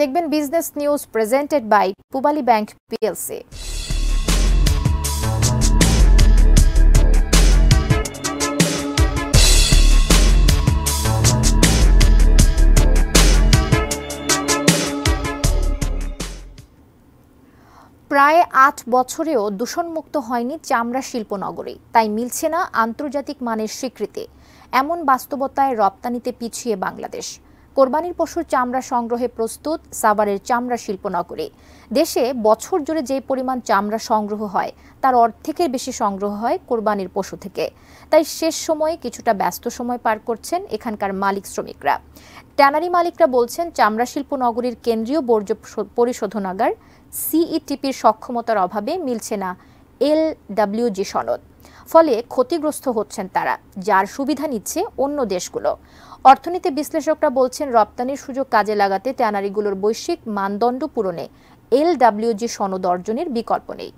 দেখবেন business news presented by Pubali bank PLC. প্রায় ৮ বছরেও দূষণমুক্ত হয়নি চামড়া শিল্পনগরী, তাই মিলছে না আন্তর্জাতিক মানের স্বীকৃতি। এমন বাস্তবতায় রপ্তানিতে পিছিয়ে বাংলাদেশ। কোরবানির পশুর চামড়া সংগ্রহে প্রস্তুত সাভারের চামড়া শিল্পনগরী। দেশে বছর জুড়ে যে পরিমাণ চামড়া সংগ্রহ হয় তার অর্ধেকের বেশি সংগ্রহ হয় কোরবানির পশু থেকে। তাই শেষ সময়ে কিছুটা ব্যস্ত সময় পার করছেন এখানকার মালিক শ্রমিকরা। ট্যানারি মালিকরা বলছেন, চামড়া শিল্পনগরীর কেন্দ্রীয় বর্জ্য পরিশোধনাগার সিইটিপির সক্ষমতার অভাবে মিলছে না এলডব্লিউজি সনদ। ফলে ক্ষতিগ্রস্ত হচ্ছেন তারা, যার সুবিধা নিচ্ছে অন্য দেশগুলো। অর্থনীতি বিশ্লেষকরা বলছেন, রপ্তানির সুযোগ কাজে লাগাতে ট্যানারিগুলোর বৈশ্বিক মানদণ্ড পূরণে এলডব্লিউজি সনদ অর্জনের বিকল্প নেই।